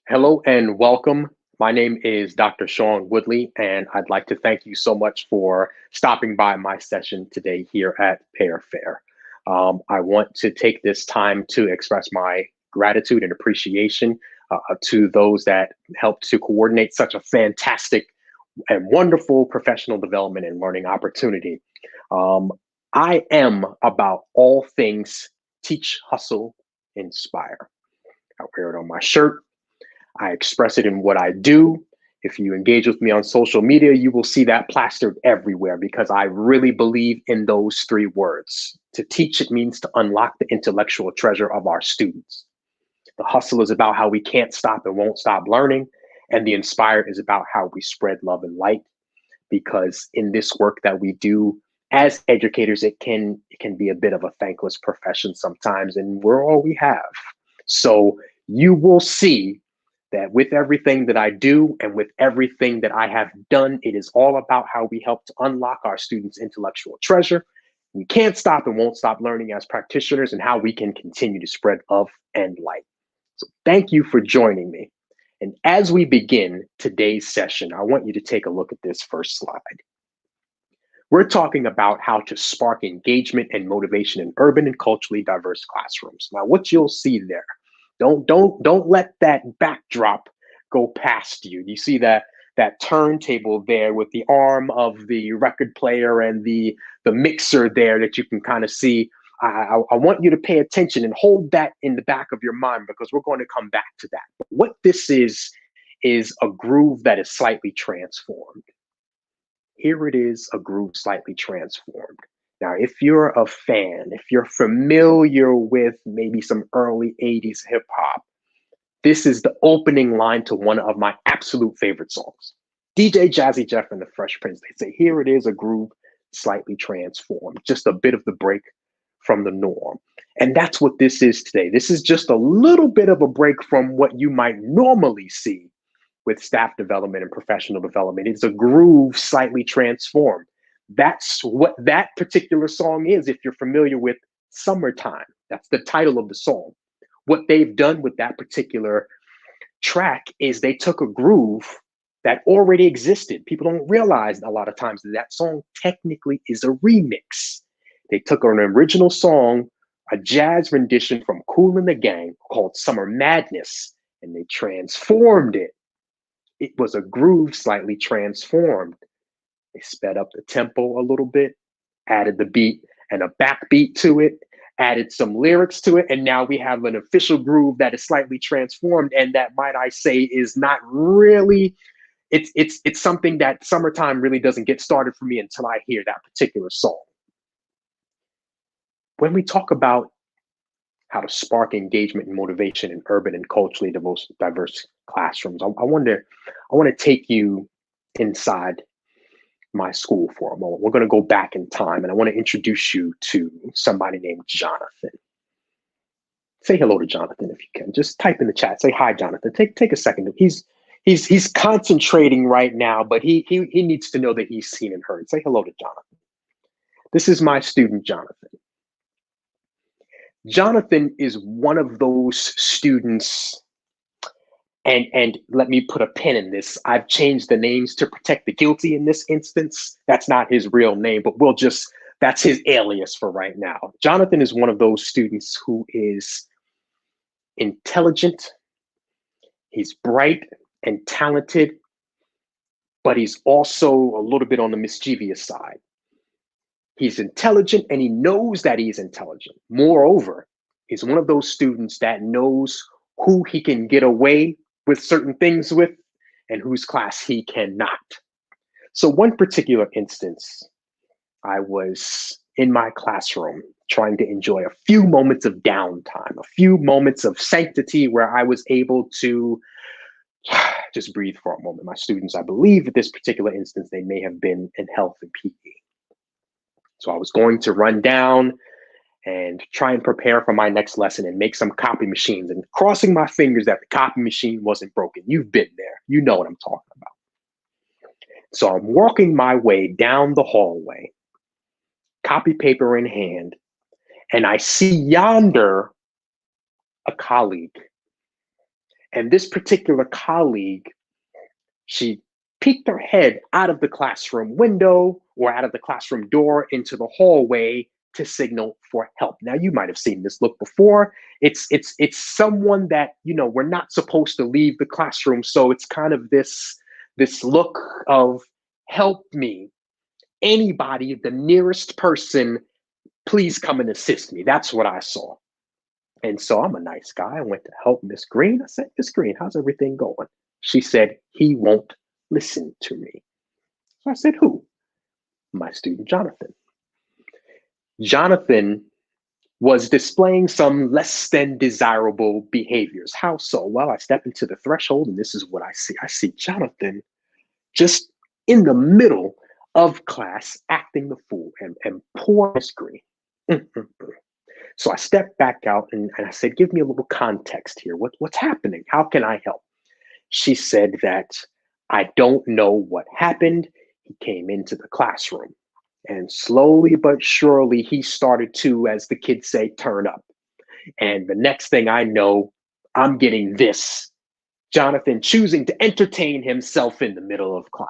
Hello and welcome. My name is Dr. Shaun Woodley, and I'd like to thank you so much for stopping by my session today here at Pair Fair. I want to take this time to express my gratitude and appreciation to those that helped to coordinate such a fantastic and wonderful professional development and learning opportunity. Um, I am about all things teach, hustle, inspire. I wear it on my shirt. I express it in what I do. If you engage with me on social media, you will see that plastered everywhere because I really believe in those three words. To teach, it means to unlock the intellectual treasure of our students. The hustle is about how we can't stop and won't stop learning. And the inspire is about how we spread love and light. Because in this work that we do as educators, it can be a bit of a thankless profession sometimes, and we're all we have. So you will see that with everything that I do and with everything that I have done, it is all about how we help to unlock our students' intellectual treasure. We can't stop and won't stop learning as practitioners and how we can continue to spread love and light. So thank you for joining me. And as we begin today's session, I want you to take a look at this first slide. We're talking about how to spark engagement and motivation in urban and culturally diverse classrooms. Now, what you'll see there, don't let that backdrop go past you. You see that turntable there with the arm of the record player and the mixer there that you can kind of see. I want you to pay attention and hold that in the back of your mind because we're going to come back to that. But what this is a groove that is slightly transformed. Here it is, a groove slightly transformed. Now, if you're a fan, if you're familiar with maybe some early 80s hip hop, this is the opening line to one of my absolute favorite songs. DJ Jazzy Jeff and the Fresh Prince. They say, here it is, a groove slightly transformed, just a bit of the break from the norm. And that's what this is today. This is just a little bit of a break from what you might normally see with staff development and professional development. It's a groove slightly transformed. That's what that particular song is. If you're familiar with Summertime, that's the title of the song. What they've done with that particular track is they took a groove that already existed. People don't realize a lot of times that that song technically is a remix. They took an original song, a jazz rendition from Kool and the Gang called Summer Madness, and they transformed it. It was a groove slightly transformed. They sped up the tempo a little bit, added the beat and a backbeat to it, added some lyrics to it, and now we have an official groove that is slightly transformed. And that, might I say, is not really. It's something that Summertime really doesn't get started for me until I hear that particular song. When we talk about how to spark engagement and motivation in urban and culturally diverse classrooms, I want to take you inside my school for a moment. We're going to go back in time, and I want to introduce you to somebody named Jonathan. Say hello to Jonathan if you can. Just type in the chat. Say hi, Jonathan. Take a second. He's concentrating right now, but he needs to know that he's seen and heard. Say hello to Jonathan. This is my student, Jonathan. Jonathan is one of those students, and let me put a pin in this. I've changed the names to protect the guilty in this instance. That's not his real name, but that's his alias for right now. Jonathan is one of those students who is intelligent, he's bright and talented, but he's also a little bit on the mischievous side. He's intelligent and he knows that he's intelligent. Moreover, he's one of those students that knows who he can get away with certain things with and whose class he cannot. So one particular instance, I was in my classroom trying to enjoy a few moments of downtime, a few moments of sanctity where I was able to just breathe for a moment. My students, I believe at this particular instance, they may have been in health and PE. So I was going to run down and try and prepare for my next lesson and make some copy machines, and crossing my fingers that the copy machine wasn't broken. You've been there. You know what I'm talking about. So I'm walking my way down the hallway, copy paper in hand, and I see yonder a colleague. And this particular colleague, she peeked her head out of the classroom window or out of the classroom door into the hallway to signal for help. Now you might have seen this look before. It's someone that, we're not supposed to leave the classroom, so it's kind of this look of help me. Anybody, the nearest person, please come and assist me. That's what I saw. And so I'm a nice guy. I went to help Miss Green. I said, Miss Green, how's everything going? She said, he won't listen to me. So I said, who? My student, Jonathan. Jonathan was displaying some less than desirable behaviors. How so? Well, I step into the threshold and this is what I see. I see Jonathan just in the middle of class acting the fool and poor Miss Green. So I stepped back out and I said, give me a little context here. What's happening? How can I help? She said that I don't know what happened. He came into the classroom and slowly but surely he started to, as the kids say, turn up. And the next thing I know, I'm getting this. Jonathan choosing to entertain himself in the middle of class.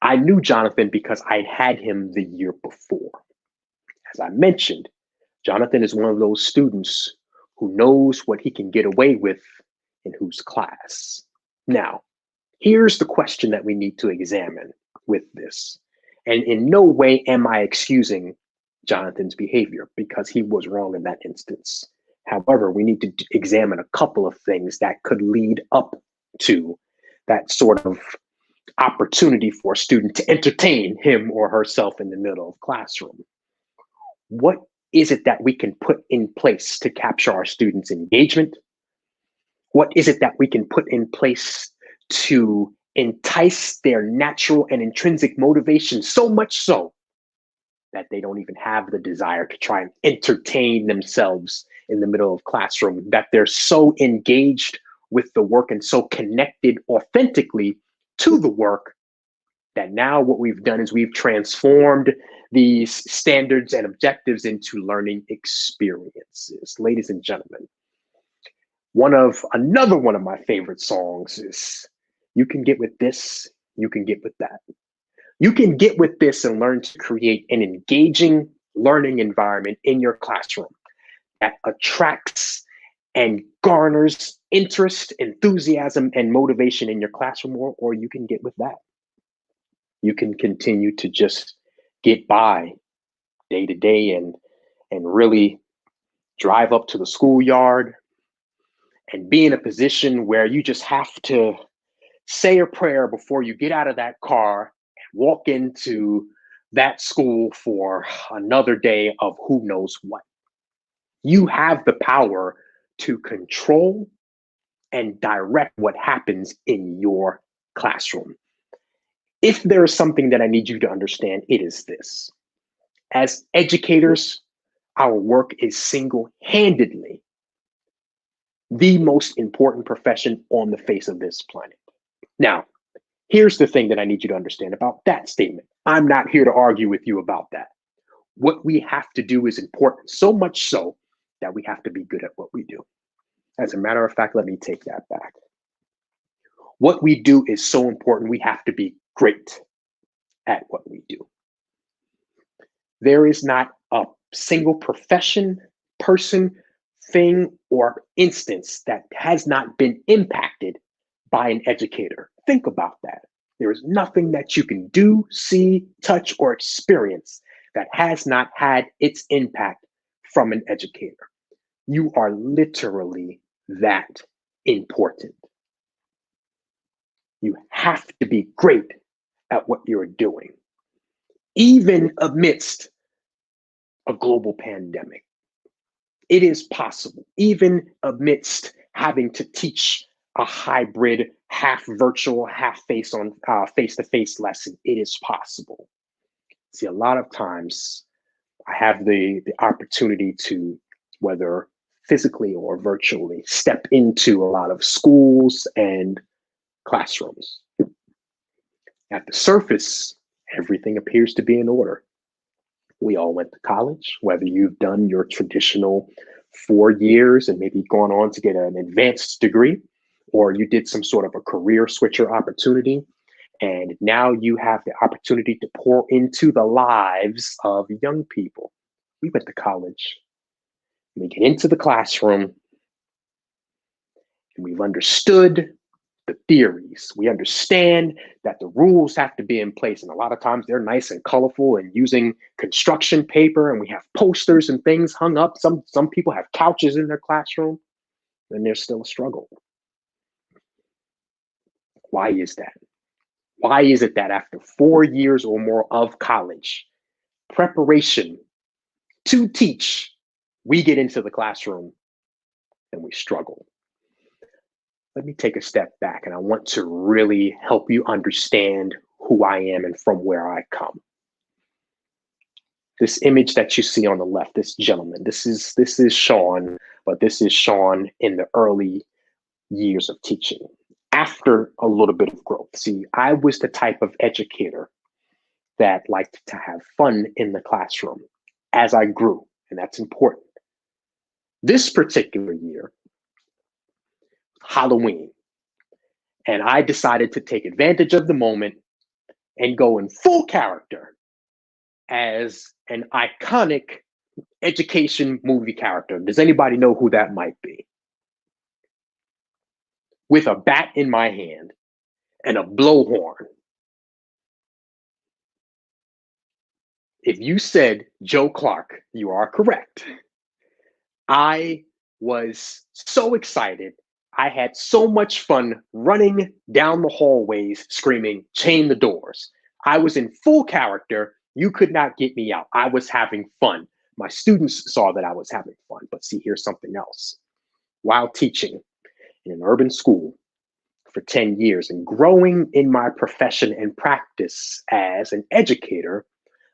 I knew Jonathan because I'd had him the year before. As I mentioned, Jonathan is one of those students who knows what he can get away with in whose class. Now, here's the question that we need to examine with this. And in no way am I excusing Jonathan's behavior because he was wrong in that instance. However, we need to examine a couple of things that could lead up to that sort of opportunity for a student to entertain him or herself in the middle of classroom. What is it that we can put in place to capture our students' engagement? What is it that we can put in place to entice their natural and intrinsic motivation so much so that they don't even have the desire to try and entertain themselves in the middle of classroom, that they're so engaged with the work and so connected authentically to the work that now what we've done is we've transformed these standards and objectives into learning experiences. Ladies and gentlemen, another one of my favorite songs is You Can Get With This, You Can Get With That. You can get with this and learn to create an engaging learning environment in your classroom that attracts and garners interest, enthusiasm, and motivation in your classroom, or you can get with that. You can continue to just get by day to day and really drive up to the schoolyard and be in a position where you just have to say a prayer before you get out of that car and walk into that school for another day of who knows what. You have the power to control and direct what happens in your classroom. If there is something that I need you to understand, it is this. As educators, our work is single-handedly the most important profession on the face of this planet. Now, here's the thing that I need you to understand about that statement. I'm not here to argue with you about that. What we have to do is important, so much so that we have to be good at what we do. As a matter of fact, let me take that back. What we do is so important, we have to be great at what we do. There is not a single profession, person, thing, or instance that has not been impacted by an educator. Think about that. There is nothing that you can do, see, touch, or experience that has not had its impact from an educator. You are literally that important. You have to be great at what you're doing, even amidst a global pandemic. It is possible, even amidst having to teach a hybrid, half virtual, half face-to-face lesson. It is possible. See, a lot of times I have the opportunity to, whether physically or virtually, step into a lot of schools and classrooms. At the surface, everything appears to be in order. We all went to college, whether you've done your traditional 4 years and maybe gone on to get an advanced degree, or you did some sort of a career switcher opportunity, and now you have the opportunity to pour into the lives of young people. We went to college, we get into the classroom, and we've understood the theories. We understand that the rules have to be in place. And a lot of times they're nice and colorful and using construction paper, and we have posters and things hung up. Some people have couches in their classroom, and there's still a struggle. Why is that? Why is it that after 4 years or more of college preparation to teach, we get into the classroom and we struggle? Let me take a step back, and I want to really help you understand who I am and from where I come. This image that you see on the left, this gentleman, this is Shaun, but this is Shaun in the early years of teaching, after a little bit of growth. See, I was the type of educator that liked to have fun in the classroom as I grew, and that's important. This particular year, Halloween, and I decided to take advantage of the moment and go in full character as an iconic education movie character. Does anybody know who that might be? With a bat in my hand and a blowhorn. If you said Joe Clark, you are correct. I was so excited. I had so much fun running down the hallways screaming, "Chain the doors." I was in full character. You could not get me out. I was having fun. My students saw that I was having fun. But see, here's something else. While teaching in an urban school for 10 years and growing in my profession and practice as an educator,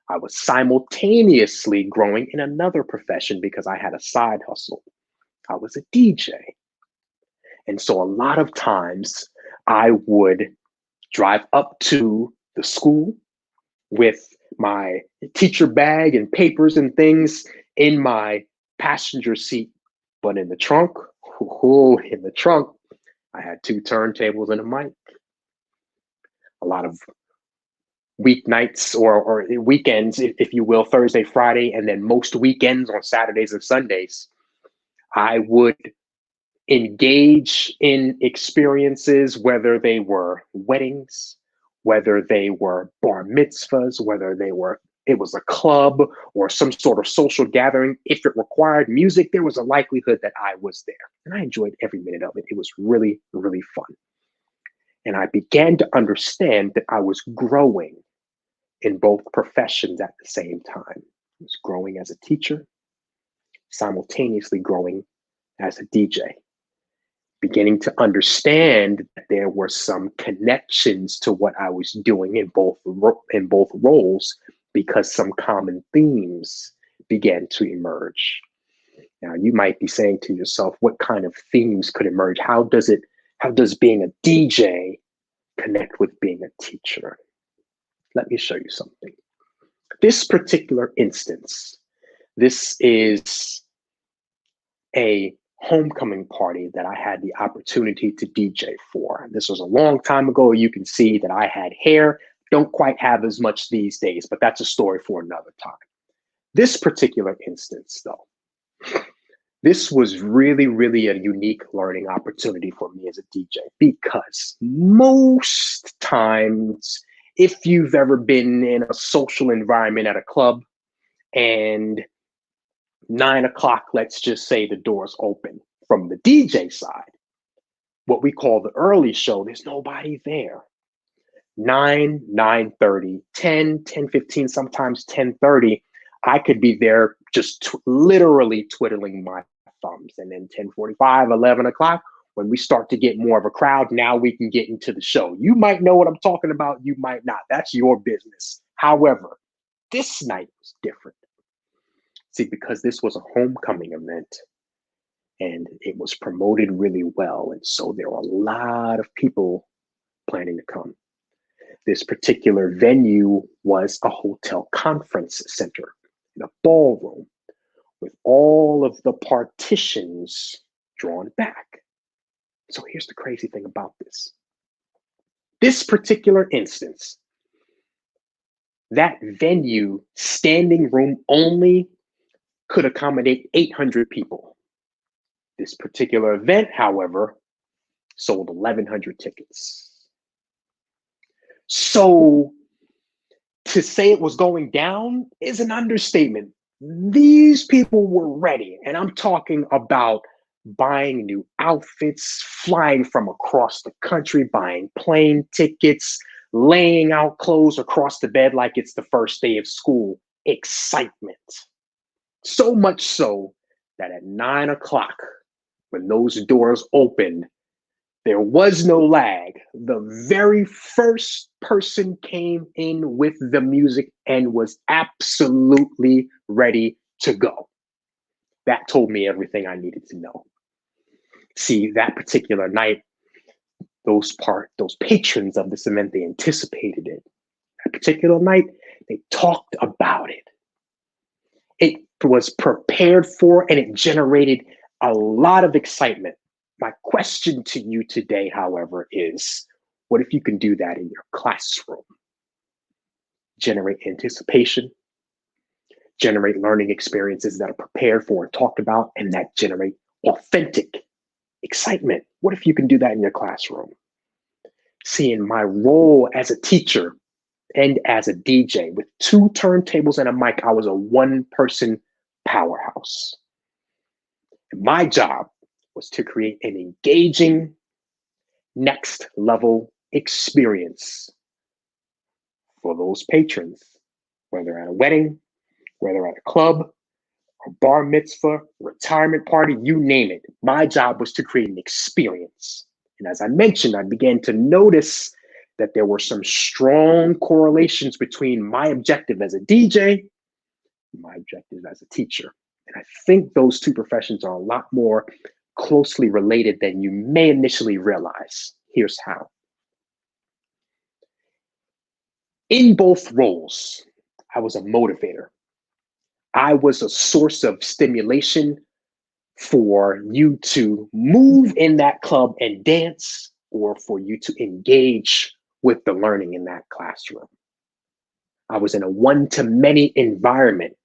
I was simultaneously growing in another profession because I had a side hustle. I was a DJ. And so a lot of times I would drive up to the school with my teacher bag and papers and things in my passenger seat. But in the trunk, I had 2 turntables and a mic. A lot of weeknights or weekends, if you will, Thursday, Friday, and then most weekends on Saturdays and Sundays, I would engage in experiences, whether they were weddings, whether they were bar mitzvahs, it was a club or some sort of social gathering. If it required music, there was a likelihood that I was there. And I enjoyed every minute of it. It was really, really fun. And I began to understand that I was growing in both professions at the same time. I was growing as a teacher, simultaneously growing as a DJ, beginning to understand that there were some connections to what I was doing in both roles, because some common themes began to emerge. Now, you might be saying to yourself, what kind of themes could emerge? How does being a DJ connect with being a teacher? Let me show you something. This particular instance, this is a homecoming party that I had the opportunity to DJ for. This was a long time ago. You can see that I had hair. Don't quite have as much these days, but that's a story for another time. This particular instance, though, this was really, really a unique learning opportunity for me as a DJ, because most times, if you've ever been in a social environment at a club and 9 o'clock, let's just say the doors open from the DJ side, what we call the early show, there's nobody there. 9, 9:30, 10, 10:15, sometimes 10:30, I could be there just literally twiddling my thumbs. And then 10:45, 11 o'clock, when we start to get more of a crowd, now we can get into the show. You might know what I'm talking about. You might not. That's your business. However, this night was different. See, because this was a homecoming event and it was promoted really well. And so there were a lot of people planning to come. This particular venue was a hotel conference center in a ballroom with all of the partitions drawn back. So here's the crazy thing about this. This particular instance, that venue, standing room only, could accommodate 800 people. This particular event, however, sold 1,100 tickets. So to say it was going down is an understatement. These people were ready, and I'm talking about buying new outfits, flying from across the country, buying plane tickets, laying out clothes across the bed like it's the first day of school. Excitement. So much so that at 9 o'clock, when those doors opened, there was no lag. The very first person came in with the music and was absolutely ready to go. That told me everything I needed to know. See, that particular night, those patrons of this event, they anticipated it. That particular night, they talked about it. It was prepared for, and it generated a lot of excitement. My question to you today, however, is what if you can do that in your classroom? Generate anticipation, generate learning experiences that are prepared for and talked about, and that generate authentic excitement. What if you can do that in your classroom? See, in my role as a teacher and as a DJ with 2 turntables and a mic, I was a one-person powerhouse. And my job was to create an engaging next level experience for those patrons, whether at a wedding, whether at a club, a bar mitzvah, retirement party, you name it. My job was to create an experience. And as I mentioned, I began to notice that there were some strong correlations between my objective as a DJ and my objective as a teacher. And I think those 2 professions are a lot more closely related than you may initially realize. Here's how. In both roles, I was a motivator. I was a source of stimulation for you to move in that club and dance, or for you to engage with the learning in that classroom. I was in a one-to-many environment.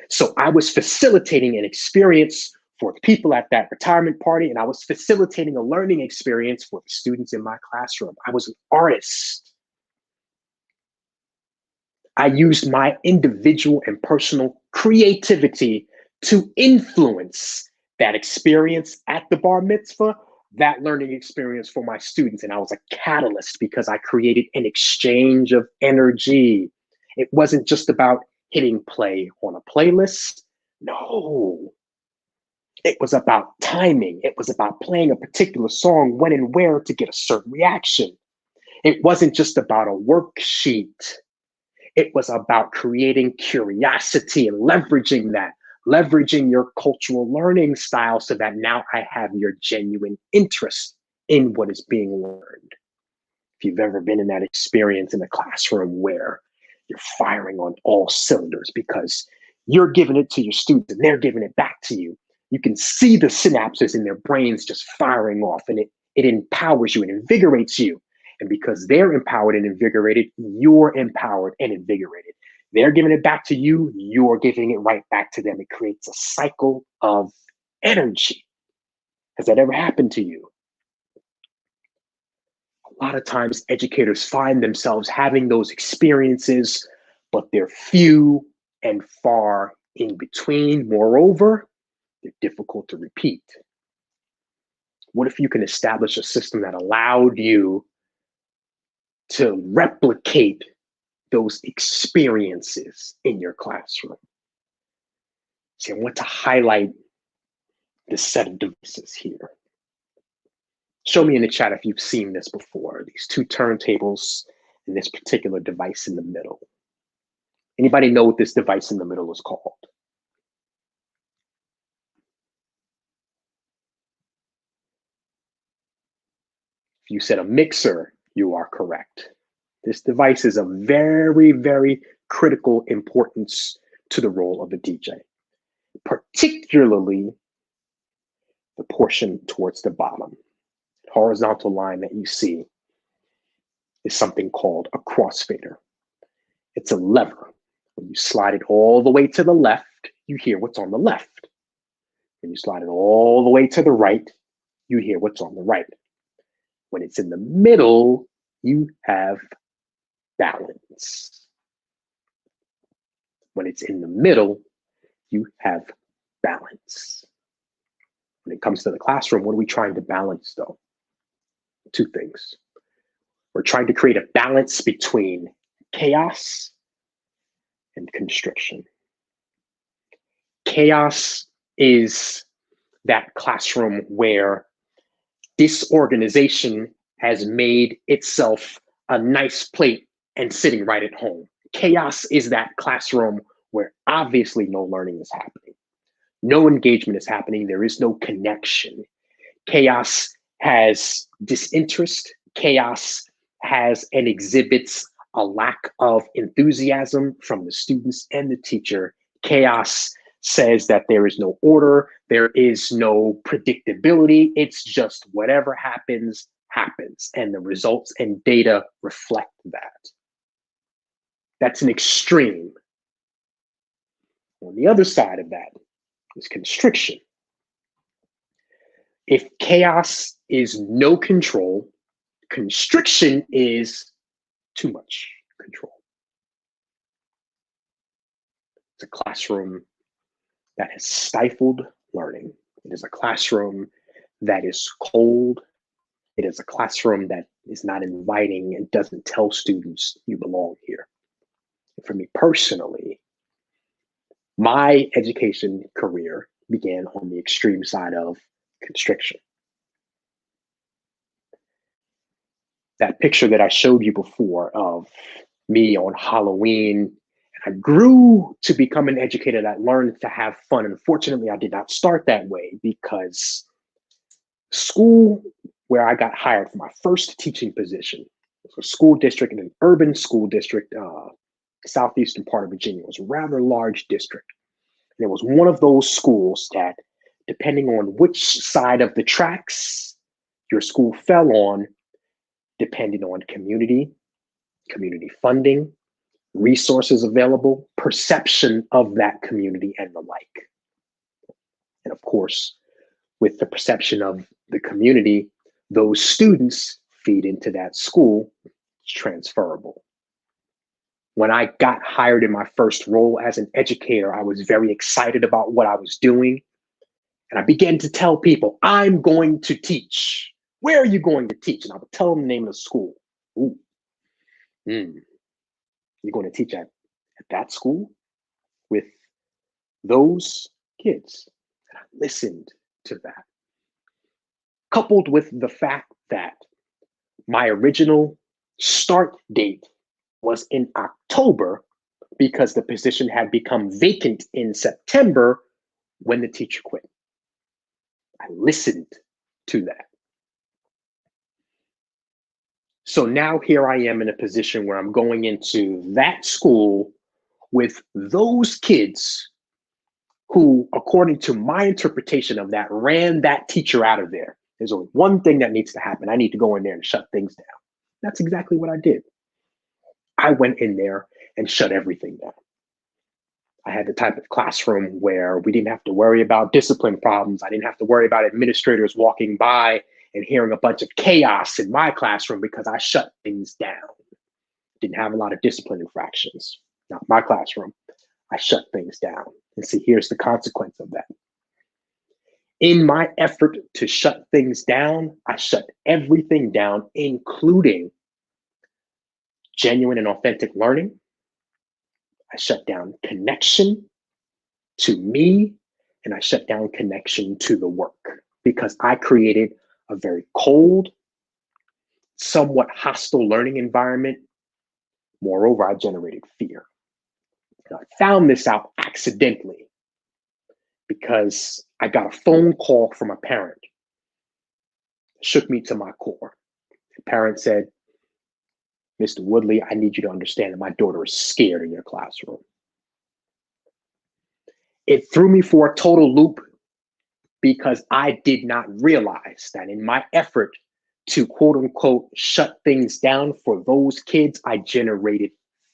So I was facilitating an experience for the people at that retirement party, and I was facilitating a learning experience for the students in my classroom. I was an artist. I used my individual and personal creativity to influence that experience at the bar mitzvah, that learning experience for my students. And I was a catalyst because I created an exchange of energy. It wasn't just about hitting play on a playlist. No, it was about timing. It was about playing a particular song when and where to get a certain reaction. It wasn't just about a worksheet. It was about creating curiosity and leveraging that, leveraging your cultural learning style so that now I have your genuine interest in what is being learned. If you've ever been in that experience in a classroom where you're firing on all cylinders because you're giving it to your students and they're giving it back to you, you can see the synapses in their brains just firing off, and it empowers you and invigorates you. And because they're empowered and invigorated, you're empowered and invigorated. They're giving it back to you, you're giving it right back to them. It creates a cycle of energy. Has that ever happened to you? A lot of times educators find themselves having those experiences, but they're few and far in between. Moreover, they're difficult to repeat. What if you can establish a system that allowed you to replicate those experiences in your classroom? See, I want to highlight this set of devices here. Show me in the chat if you've seen this before, these 2 turntables and this particular device in the middle. Anybody know what this device in the middle is called? If you said a mixer, you are correct. This device is of very, very critical importance to the role of a DJ. particularly the portion towards the bottom. The horizontal line that you see is something called a crossfader. It's a lever. When you slide it all the way to the left, you hear what's on the left. When you slide it all the way to the right, you hear what's on the right. When it's in the middle, you have balance. When it's in the middle, you have balance. When it comes to the classroom, what are we trying to balance though? Two things. We're trying to create a balance between chaos and constriction. Chaos is that classroom where disorganization has made itself a nice plate and sitting right at home. Chaos is that classroom where obviously no learning is happening. No engagement is happening. There is no connection. Chaos has disinterest. Chaos has and exhibits a lack of enthusiasm from the students and the teacher. Chaos says that there is no order, there is no predictability. It's just whatever happens, happens. And the results and data reflect that. That's an extreme. On the other side of that is constriction. If chaos is no control, constriction is too much control. It's a classroom that has stifled learning. It is a classroom that is cold. It is a classroom that is not inviting and doesn't tell students you belong here. And for me personally, my education career began on the extreme side of constriction. That picture that I showed you before of me on Halloween, I grew to become an educator that learned to have fun. Unfortunately, I did not start that way because school where I got hired for my first teaching position was a school district in an urban school district, southeastern part of Virginia. It was a rather large district. And it was one of those schools that, depending on which side of the tracks your school fell on, depended on community funding, resources available, perception of that community, and the like. And of course, with the perception of the community, those students feed into that school. It's transferable. When I got hired in my first role as an educator, I was very excited about what I was doing. And I began to tell people, I'm going to teach. Where are you going to teach? And I would tell them the name of the school. Ooh. You're going to teach at that school with those kids. And I listened to that. Coupled with the fact that my original start date was in October because the position had become vacant in September when the teacher quit. I listened to that. So now here I am in a position where I'm going into that school with those kids who, according to my interpretation of that, ran that teacher out of there. There's only one thing that needs to happen. I need to go in there and shut things down. That's exactly what I did. I went in there and shut everything down. I had the type of classroom where we didn't have to worry about discipline problems. I didn't have to worry about administrators walking by and hearing a bunch of chaos in my classroom because I shut things down. Didn't have a lot of discipline infractions. Not my classroom. I shut things down. And see, here's the consequence of that. In my effort to shut things down, I shut everything down, including genuine and authentic learning. I shut down connection to me, and I shut down connection to the work because I created a very cold, somewhat hostile learning environment. Moreover, I generated fear. And I found this out accidentally because I got a phone call from a parent. It shook me to my core. The parent said, Mr. Woodley, I need you to understand that my daughter is scared in your classroom. It threw me for a total loop because I did not realize that in my effort to quote unquote shut things down for those kids, I generated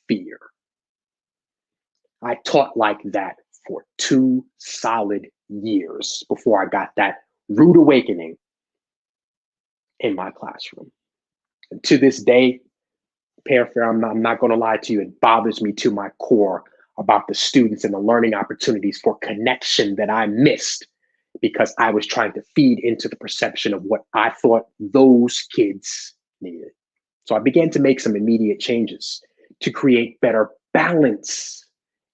fear. I taught like that for 2 solid years before I got that rude awakening in my classroom. And to this day, Fair, I'm not going to lie to you, it bothers me to my core about the students and the learning opportunities for connection that I missed because I was trying to feed into the perception of what I thought those kids needed. So I began to make some immediate changes to create better balance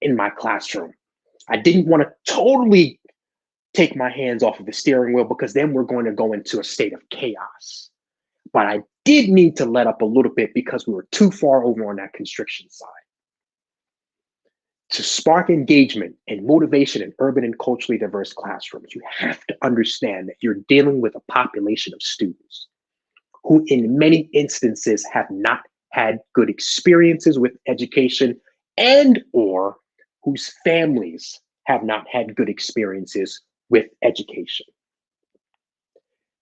in my classroom. I didn't want to totally take my hands off of the steering wheel because then we're going to go into a state of chaos. But I did need to let up a little bit because we were too far over on that constriction side. To spark engagement and motivation in urban and culturally diverse classrooms, you have to understand that you're dealing with a population of students who in many instances have not had good experiences with education and or whose families have not had good experiences with education.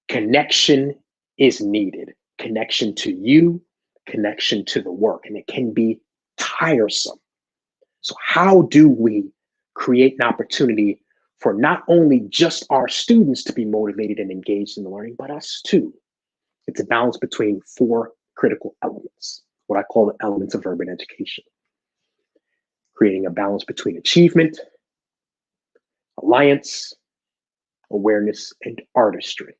Connection is needed. Connection to you, connection to the work, and it can be tiresome. So how do we create an opportunity for not only just our students to be motivated and engaged in the learning, but us too? It's a balance between 4 critical elements, what I call the elements of urban education. Creating a balance between achievement, alliance, awareness, and artistry.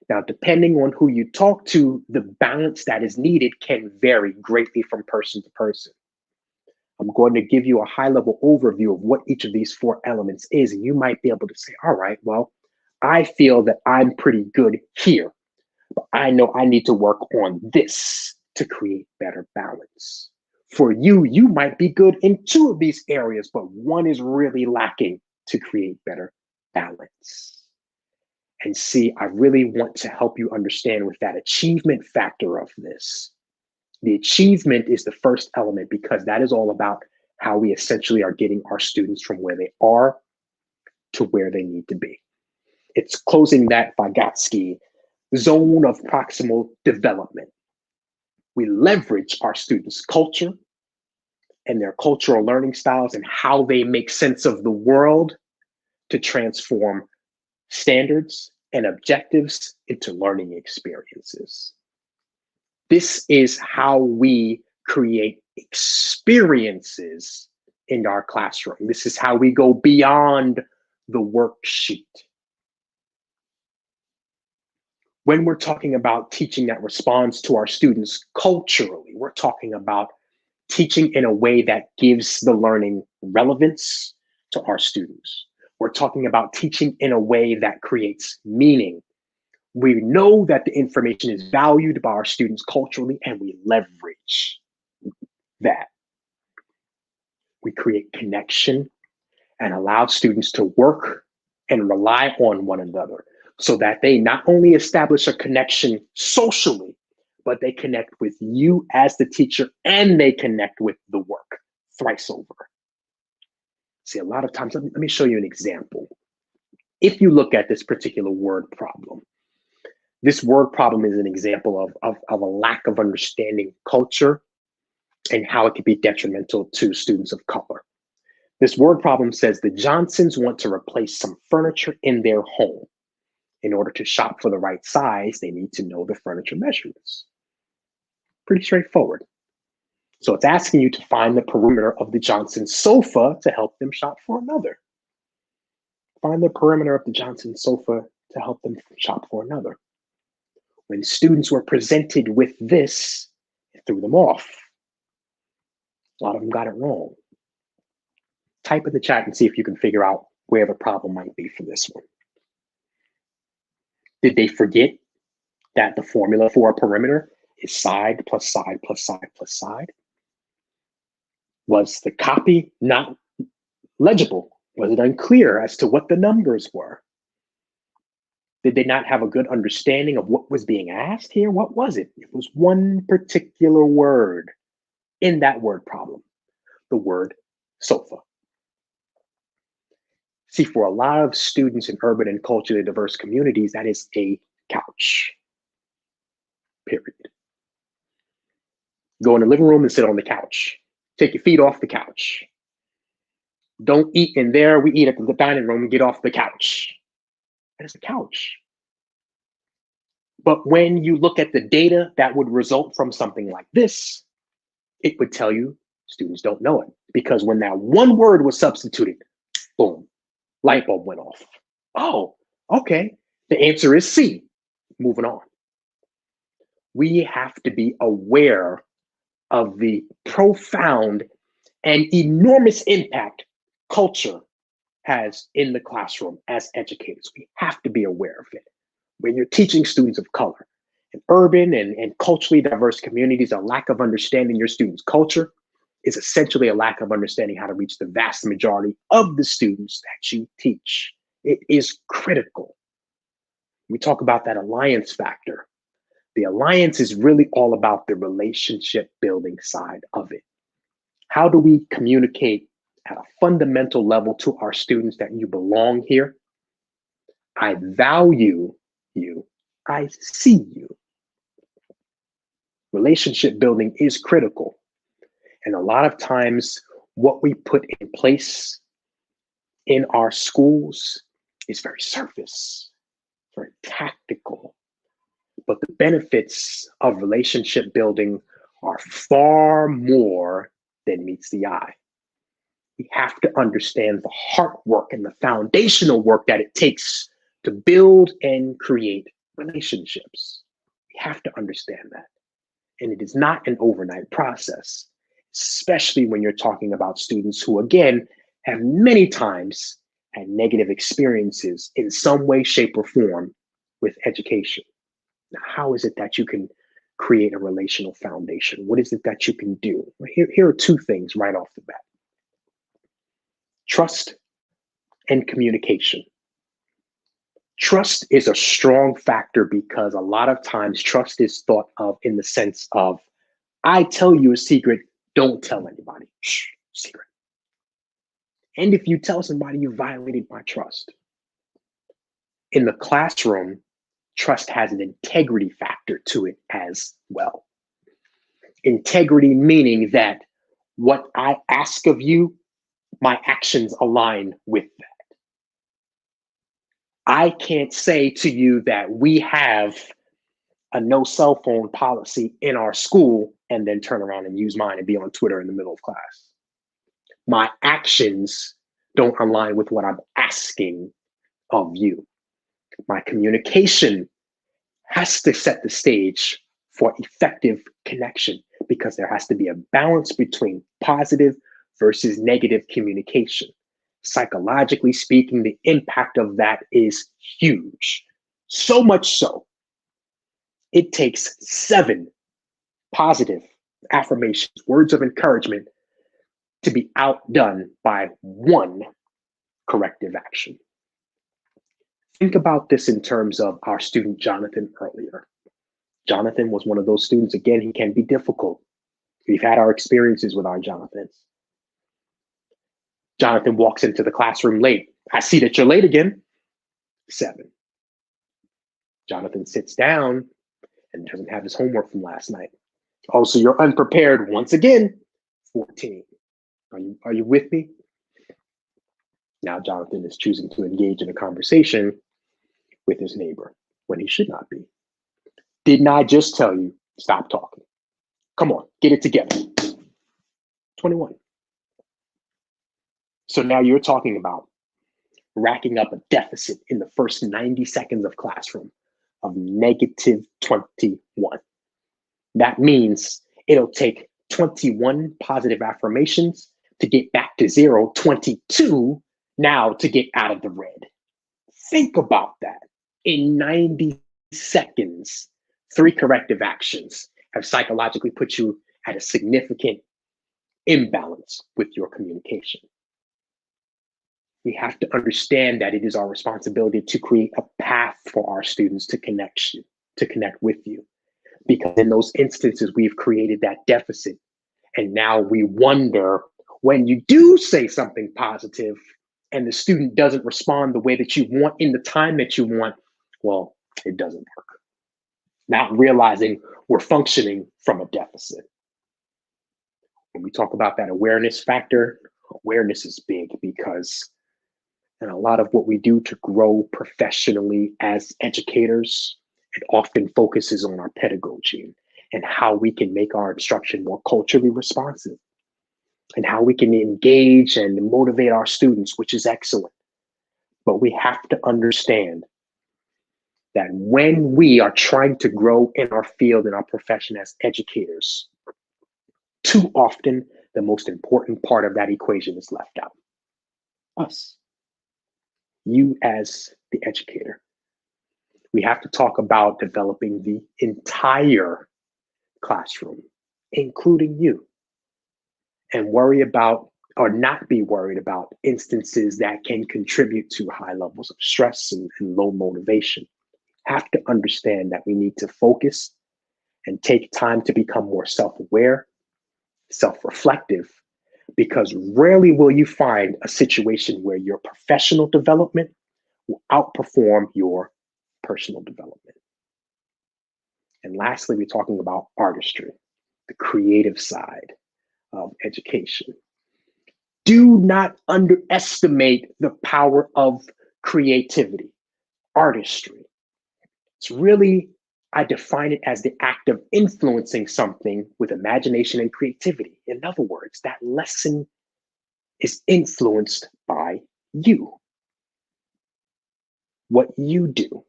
Now, depending on who you talk to, the balance that is needed can vary greatly from person to person. I'm going to give you a high-level overview of what each of these 4 elements is, and you might be able to say, all right, well, I feel that I'm pretty good here, but I know I need to work on this to create better balance. For you, you might be good in 2 of these areas, but one is really lacking to create better balance. And see, I really want to help you understand with that achievement factor of this. The achievement is the first element because that is all about how we essentially are getting our students from where they are to where they need to be. It's closing that Vygotsky zone of proximal development. We leverage our students' culture and their cultural learning styles and how they make sense of the world to transform standards and objectives into learning experiences. This is how we create experiences in our classroom. This is how we go beyond the worksheet. When we're talking about teaching that responds to our students culturally, we're talking about teaching in a way that gives the learning relevance to our students. We're talking about teaching in a way that creates meaning. We know that the information is valued by our students culturally, and we leverage that. We create connection and allow students to work and rely on one another so that they not only establish a connection socially, but they connect with you as the teacher and they connect with the work thrice over. See, a lot of times, let me show you an example. If you look at this particular word problem, this word problem is an example of a lack of understanding culture and how it can be detrimental to students of color. This word problem says the Johnsons want to replace some furniture in their home. In order to shop for the right size, they need to know the furniture measurements. Pretty straightforward. So it's asking you to find the perimeter of the Johnson sofa to help them shop for another. Find the perimeter of the Johnson sofa to help them shop for another. When students were presented with this, it threw them off. A lot of them got it wrong. Type in the chat and see if you can figure out where the problem might be for this one. Did they forget that the formula for a perimeter is side plus side plus side plus side? Was the copy not legible? Was it unclear as to what the numbers were? Did they not have a good understanding of what was being asked here? What was it? It was one particular word in that word problem, the word sofa. See, for a lot of students in urban and culturally diverse communities, that is a couch, period. Go in the living room and sit on the couch. Take your feet off the couch. Don't eat in there. We eat at the dining room and get off the couch. That is a couch. But when you look at the data that would result from something like this, it would tell you students don't know it. Because when that one word was substituted, boom, light bulb went off. Oh, okay. The answer is C. Moving on. We have to be aware of the profound and enormous impact culture has in the classroom as educators. We have to be aware of it. When you're teaching students of color, in urban and culturally diverse communities, a lack of understanding your students' culture is essentially a lack of understanding how to reach the vast majority of the students that you teach. It is critical. We talk about that alliance factor. The alliance is really all about the relationship building side of it. How do we communicate at a fundamental level to our students that you belong here? I value you. I see you. Relationship building is critical. And a lot of times, what we put in place in our schools is very surface, very tactical. But the benefits of relationship building are far more than meets the eye. We have to understand the heart work and the foundational work that it takes to build and create relationships. We have to understand that. And it is not an overnight process, especially when you're talking about students who, again, have many times had negative experiences in some way, shape, or form with education. Now, how is it that you can create a relational foundation? What is it that you can do? Here are two things right off the bat. Trust and communication. Trust is a strong factor because a lot of times trust is thought of in the sense of, I tell you a secret, don't tell anybody. Shh, secret. And if you tell somebody, you violated my trust. In the classroom, trust has an integrity factor to it as well. Integrity meaning that what I ask of you, my actions align with that. I can't say to you that we have a no cell phone policy in our school and then turn around and use mine and be on Twitter in the middle of class. My actions don't align with what I'm asking of you. My communication has to set the stage for effective connection because there has to be a balance between positive versus negative communication. Psychologically speaking, the impact of that is huge. So much so, it takes 7 positive affirmations, words of encouragement, to be outdone by 1 corrective action. Think about this in terms of our student Jonathan earlier. Jonathan was one of those students, again, he can be difficult. We've had our experiences with our Jonathans. Jonathan walks into the classroom late. I see that you're late again. 7. Jonathan sits down and doesn't have his homework from last night. Oh, so you're unprepared once again. 14. Are you with me? Now Jonathan is choosing to engage in a conversation with his neighbor when he should not be. Didn't I just tell you, stop talking? Come on, get it together. 21. So now you're talking about racking up a deficit in the first 90 seconds of classroom of negative 21. That means it'll take 21 positive affirmations to get back to 0, 22 now to get out of the red. Think about that. In 90 seconds, 3 corrective actions have psychologically put you at a significant imbalance with your communication. We have to understand that it is our responsibility to create a path for our students to connect with you. Because in those instances, we've created that deficit. And now we wonder when you do say something positive, and the student doesn't respond the way that you want in the time that you want, well, it doesn't work. Not realizing we're functioning from a deficit. When we talk about that awareness factor, awareness is big because and a lot of what we do to grow professionally as educators, it often focuses on our pedagogy and how we can make our instruction more culturally responsive and how we can engage and motivate our students, which is excellent. But we have to understand that when we are trying to grow in our field, in our profession as educators, too often the most important part of that equation is left out. Us, you as the educator. We have to talk about developing the entire classroom, including you, and worry about or not be worried about instances that can contribute to high levels of stress and low motivation. Have to understand that we need to focus and take time to become more self-aware, self-reflective, because rarely will you find a situation where your professional development will outperform your personal development. And lastly, we're talking about artistry, the creative side of education. Do not underestimate the power of creativity, artistry. It's really, I define it as the act of influencing something with imagination and creativity. In other words, that lesson is influenced by you, what you do.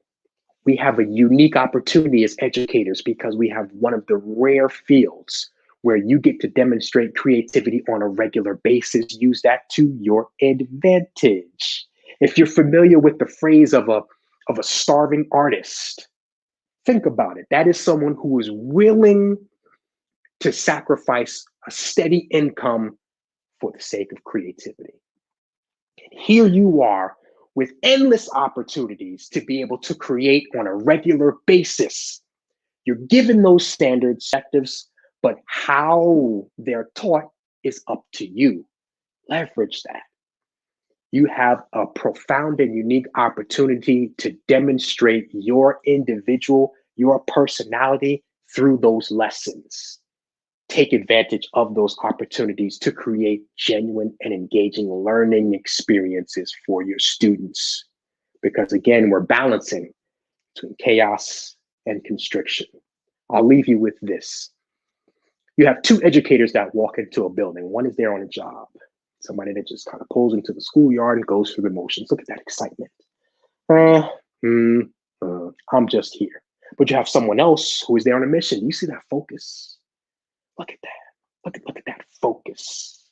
We have a unique opportunity as educators because we have one of the rare fields where you get to demonstrate creativity on a regular basis. Use that to your advantage. If you're familiar with the phrase of a starving artist, think about it. That is someone who is willing to sacrifice a steady income for the sake of creativity. And here you are with endless opportunities to be able to create on a regular basis. You're given those standard objectives, but how they're taught is up to you. Leverage that. You have a profound and unique opportunity to demonstrate your individual, your personality through those lessons. Take advantage of those opportunities to create genuine and engaging learning experiences for your students. Because again, we're balancing between chaos and constriction. I'll leave you with this. You have two educators that walk into a building. One is there on a job. Somebody that just kind of pulls into the schoolyard and goes through the motions. Look at that excitement. I'm just here. But you have someone else who is there on a mission. You see that focus? Look at that. Look at that focus.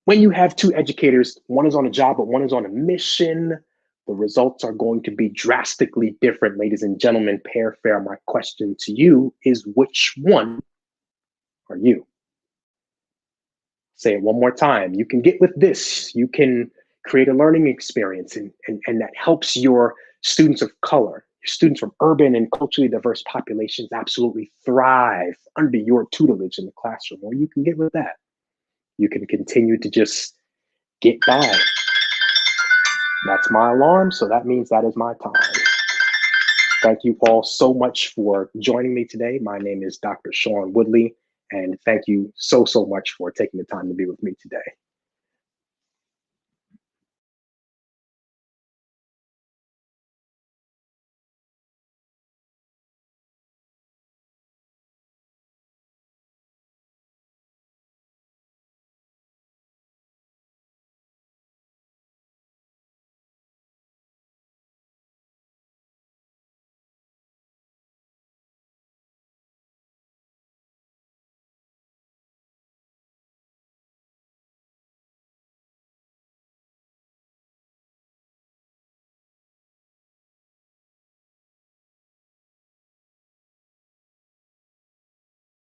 When you have two educators, one is on a job, but one is on a mission, the results are going to be drastically different, ladies and gentlemen. Pair Fair, my question to you is, which one are you? Say it one more time. You can get with this. You can create a learning experience and that helps your students of color, your students from urban and culturally diverse populations absolutely thrive under your tutelage in the classroom. Or you can get with that. You can continue to just get by. That's my alarm, so that means that is my time. Thank you all so much for joining me today. My name is Dr. Shaun Woodley, and thank you so much for taking the time to be with me today.